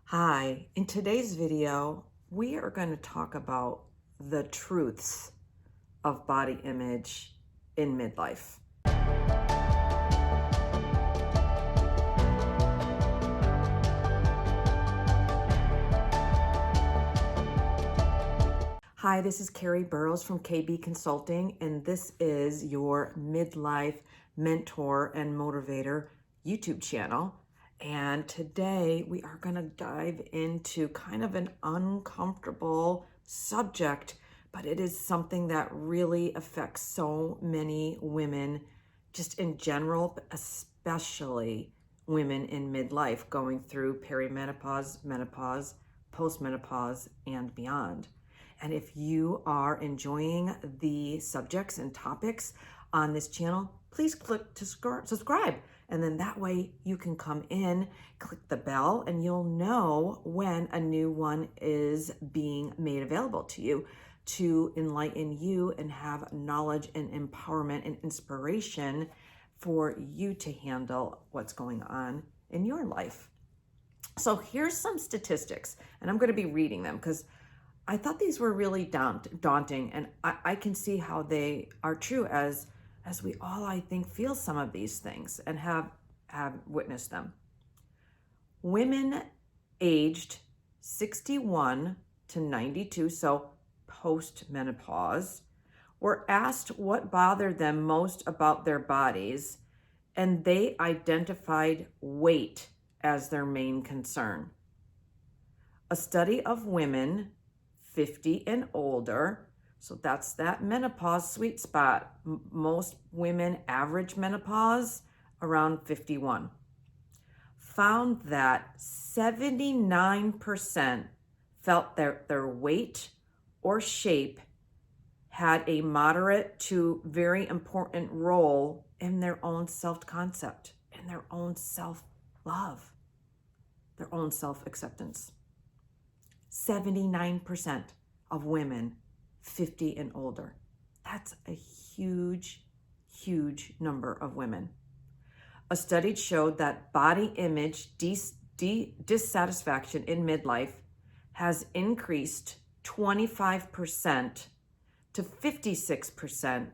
Hi, in today's video, we are going to talk about the truths of body image in midlife. Hi, this is Carrie Burrows from KB Consulting, and this is your midlife mentor and motivator YouTube channel. And today we are going to dive into kind of an uncomfortable subject, but it is something that really affects so many women just in general, but especially women in midlife going through perimenopause, menopause, post-menopause, and beyond. And if you are enjoying the subjects and topics on this channel, please click to subscribe. And then that way you can come in, click the bell, and you'll know when a new one is being made available to you to enlighten you and have knowledge and empowerment and inspiration for you to handle what's going on in your life. So here's some statistics, and I'm going to be reading them because I thought these were really daunting, and I can see how they are true as we all, I think, feel some of these things and have witnessed them. Women aged 61 to 92, so post-menopause, were asked what bothered them most about their bodies, and they identified weight as their main concern. A study of women 50 and older, so that's that menopause sweet spot. Most women average menopause around 51. Found that 79% felt their weight or shape had a moderate to very important role in their own self-concept, in their own self-love, their own self-acceptance. 79% of women 50 and older. That's a huge, huge number of women. A study showed that body image dissatisfaction in midlife has increased 25% to 56%,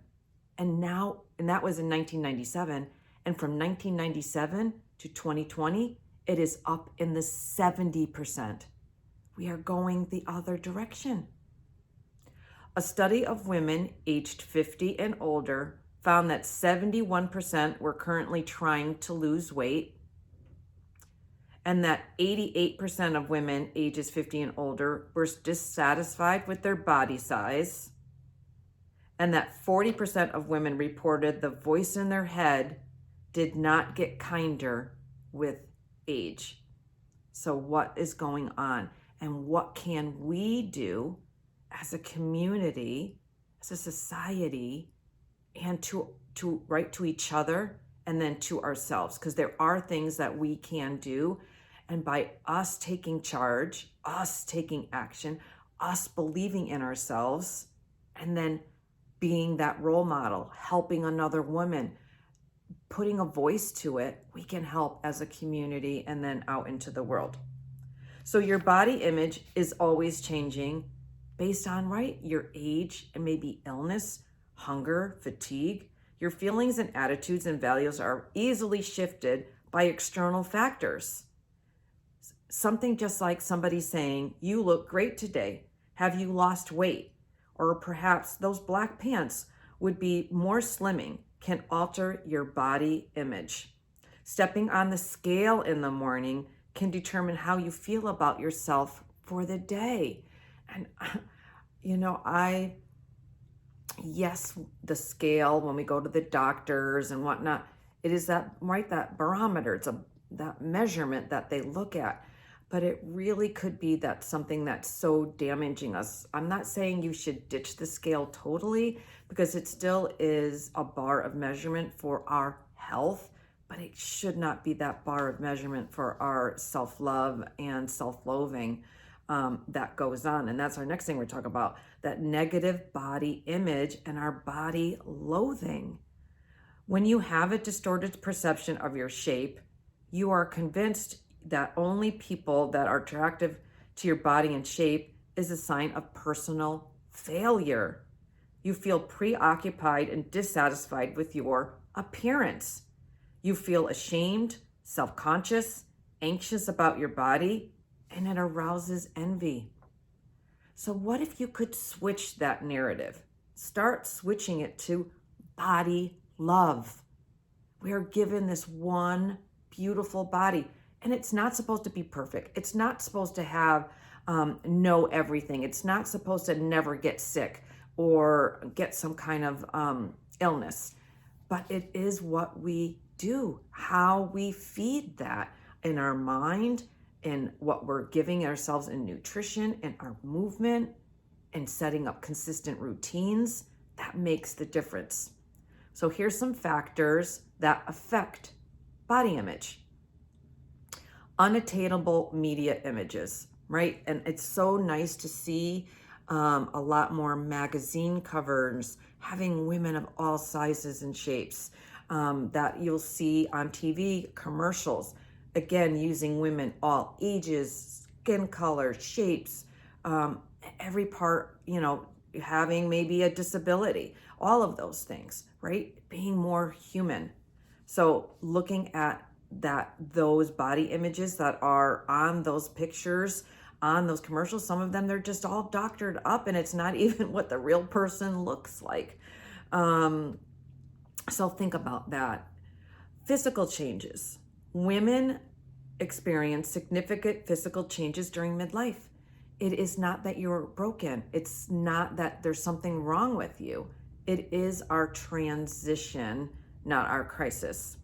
and that was in 1997, and from 1997 to 2020, it is up in the 70%. We are going the other direction. A study of women aged 50 and older found that 71% were currently trying to lose weight, and that 88% of women ages 50 and older were dissatisfied with their body size, and that 40% of women reported the voice in their head did not get kinder with age. So what is going on? And what can we do as a community, as a society, and to each other and then to ourselves? Because there are things that we can do. And by us taking charge, us taking action, us believing in ourselves, and then being that role model, helping another woman, putting a voice to it, we can help as a community and then out into the world. So your body image is always changing based on, your age and maybe illness, hunger, fatigue. Your feelings and attitudes and values are easily shifted by external factors. Something just like somebody saying, "You look great today. Have you lost weight?" Or perhaps those black pants would be more slimming, can alter your body image. Stepping on the scale in the morning can determine how you feel about yourself for the day. And, yes, the scale, when we go to the doctors and whatnot, it is that barometer. It's that measurement that they look at. But it really could be that something that's so damaging us. I'm not saying you should ditch the scale totally, because it still is a bar of measurement for our health, but it should not be that bar of measurement for our self-love and self-loathing that goes on. And that's our next thing we're talking about, that negative body image and our body loathing. When you have a distorted perception of your shape, you are convinced that only people that are attractive to your body and shape is a sign of personal failure. You feel preoccupied and dissatisfied with your appearance. You feel ashamed, self-conscious, anxious about your body, and it arouses envy. So what if you could switch that narrative? Start switching it to body love. We are given this one beautiful body, and it's not supposed to be perfect. It's not supposed to have know everything. It's not supposed to never get sick or get some kind of illness. But it is what we do, how we feed that in our mind, in what we're giving ourselves in nutrition, in our movement, and setting up consistent routines. That makes the difference. So here's some factors that affect body image. Unattainable media images, right? And it's so nice to see a lot more magazine covers having women of all sizes and shapes that you'll see on TV commercials. Again, using women all ages, skin color, shapes, every part, having maybe a disability, all of those things, right? Being more human. So looking at those body images that are on those pictures, on those commercials, some of them, they're just all doctored up and it's not even what the real person looks like. So think about that. Physical changes. Women experience significant physical changes during midlife. It is not that you're broken. It's not that there's something wrong with you. It is our transition, not our crisis.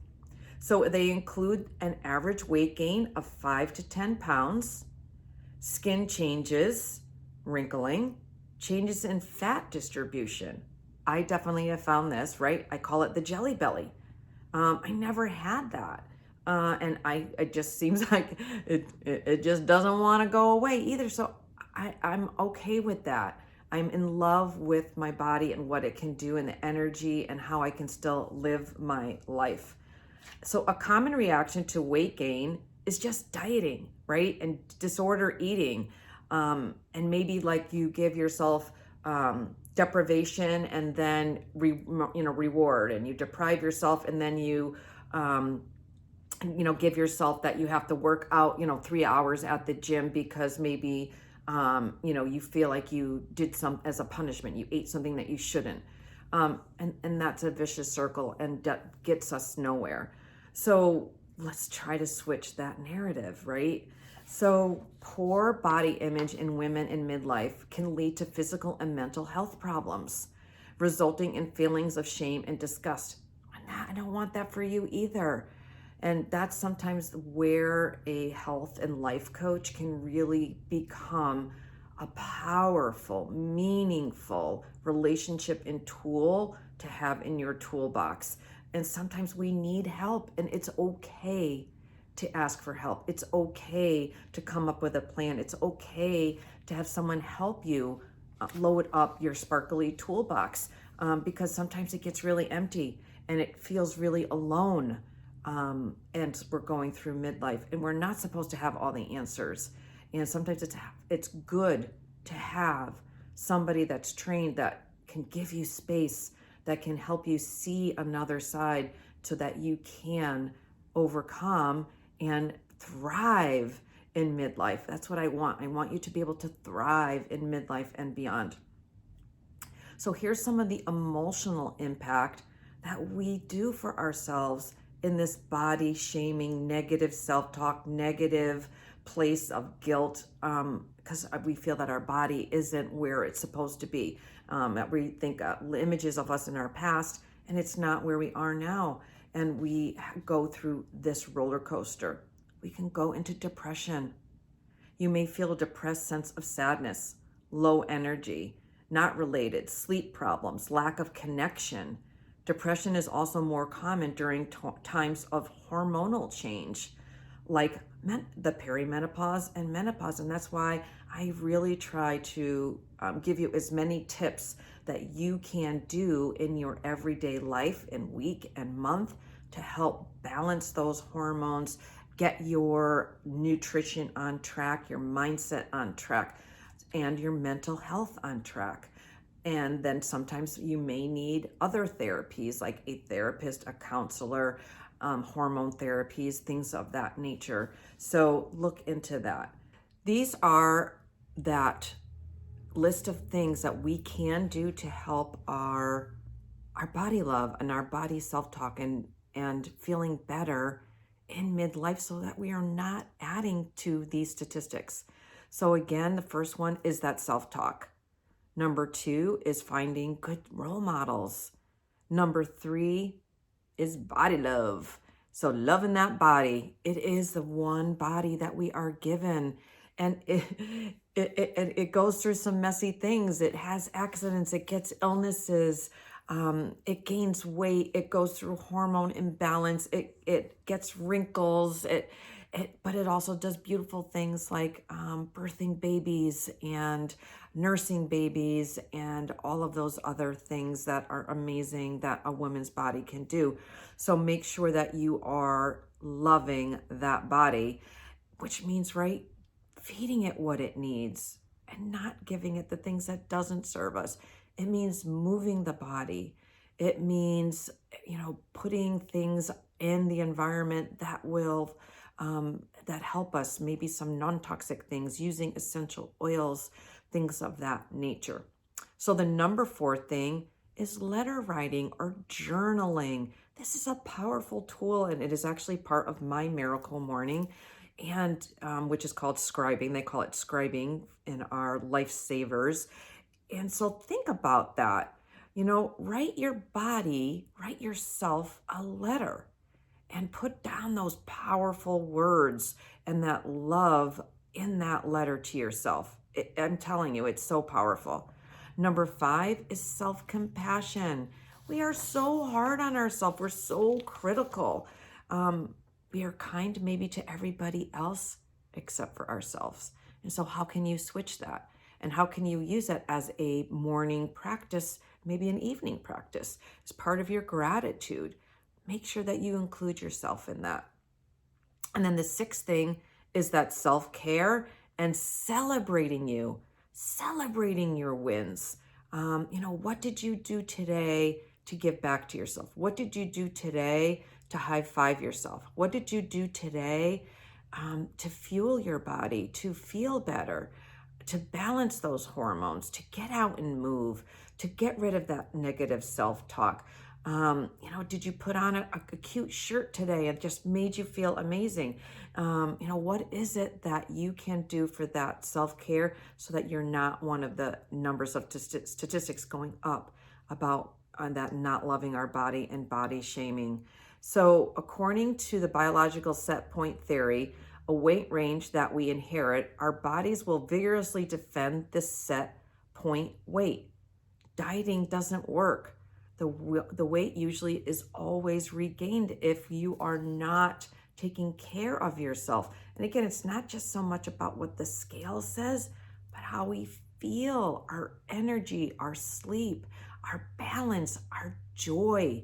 So they include an average weight gain of 5 to 10 pounds, skin changes, wrinkling, changes in fat distribution. I definitely have found this, right? I call it the jelly belly. I never had that. And it just seems like it just doesn't want to go away either. So I'm okay with that. I'm in love with my body and what it can do and the energy and how I can still live my life. So a common reaction to weight gain is just dieting, right? And disorder eating. And maybe like you give yourself deprivation and then reward, and you deprive yourself and then you give yourself that you have to work out 3 hours at the gym because maybe you feel like you did some as a punishment, you ate something that you shouldn't, and that's a vicious circle and that gets us nowhere. So let's try to switch that narrative, right? So poor body image in women in midlife can lead to physical and mental health problems, resulting in feelings of shame and disgust. I don't want that for you either. And that's sometimes where a health and life coach can really become a powerful, meaningful relationship and tool to have in your toolbox. And sometimes we need help, and it's okay to ask for help. It's okay to come up with a plan. It's okay to have someone help you load up your sparkly toolbox, because sometimes it gets really empty and it feels really alone. And we're going through midlife and we're not supposed to have all the answers. And sometimes it's good to have somebody that's trained that can give you space, that can help you see another side so that you can overcome and thrive in midlife. That's what I want. I want you to be able to thrive in midlife and beyond. So here's some of the emotional impact that we do for ourselves in this body shaming, negative self-talk, negative place of guilt, because we feel that our body isn't where it's supposed to be. That we think images of us in our past, and it's not where we are now. And we go through this roller coaster. We can go into depression. You may feel a depressed sense of sadness, low energy, not related, sleep problems, lack of connection. Depression is also more common during times of hormonal change, like the perimenopause and menopause. And that's why I really try to give you as many tips that you can do in your everyday life and week and month to help balance those hormones get your nutrition on track, your mindset on track, and your mental health on track. And then sometimes you may need other therapies like a therapist, a counselor, hormone therapies, things of that nature. So look into that. These are that list of things that we can do to help our body love and our body self-talk and feeling better in midlife so that we are not adding to these statistics. So again, the first one is that self-talk. Number 2 is finding good role models. Number 3 is body love. So loving that body. It is the one body that we are given. And it goes through some messy things. It has accidents. It gets illnesses. It gains weight. It goes through hormone imbalance. It gets wrinkles. But it also does beautiful things like birthing babies and nursing babies and all of those other things that are amazing that a woman's body can do. So make sure that you are loving that body, which means, right, feeding it what it needs and not giving it the things that doesn't serve us. It means moving the body. It means, putting things in the environment that will that help us, maybe some non-toxic things, using essential oils, things of that nature. So the number 4 thing is letter writing or journaling. This is a powerful tool, and it is actually part of my miracle morning, and which is called scribing. They call it scribing in our lifesavers. And so think about that. Write yourself a letter and put down those powerful words and that love in that letter to yourself. I'm telling you, it's so powerful. Number 5 is self-compassion. We are so hard on ourselves. We're so critical. We are kind maybe to everybody else except for ourselves. And so how can you switch that? And how can you use it as a morning practice, maybe an evening practice, as part of your gratitude? Make sure that you include yourself in that. And then the 6th thing is that self-care and celebrating your wins. What did you do today to give back to yourself? What did you do today to high five yourself? What did you do today to fuel your body, to feel better, to balance those hormones, to get out and move, to get rid of that negative self-talk? Did you put on a cute shirt today and just made you feel amazing? What is it that you can do for that self-care so that you're not one of the numbers of statistics going up about that not loving our body and body shaming? So according to the biological set point theory, a weight range that we inherit, our bodies will vigorously defend this set point weight. Dieting doesn't work. The weight usually is always regained if you are not taking care of yourself. And again, it's not just so much about what the scale says, but how we feel, our energy, our sleep, our balance, our joy.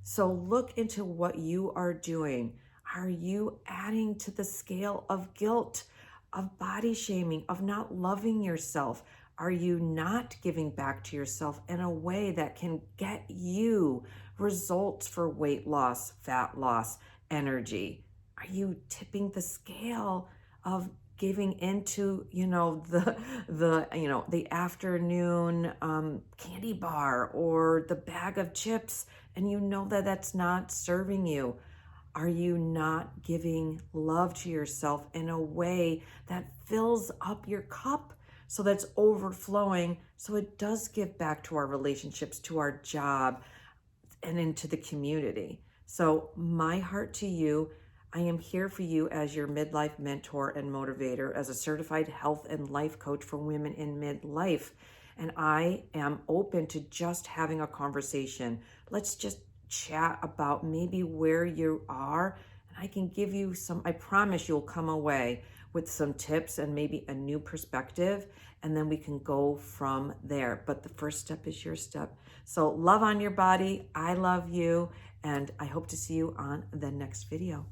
So look into what you are doing. Are you adding to the scale of guilt, of body shaming, of not loving yourself? Are you not giving back to yourself in a way that can get you results for weight loss, fat loss, energy? Are you tipping the scale of giving into, the afternoon candy bar or the bag of chips, and you know that that's not serving you? Are you not giving love to yourself in a way that fills up your cup so that's overflowing, so it does give back to our relationships, to our job, and into the community? So my heart to you, I am here for you as your midlife mentor and motivator, as a certified health and life coach for women in midlife. And I am open to just having a conversation. Let's just chat about maybe where you are. And I can give you I promise you'll come away with some tips and maybe a new perspective. And then we can go from there. But the first step is your step. So love on your body. I love you. And I hope to see you on the next video.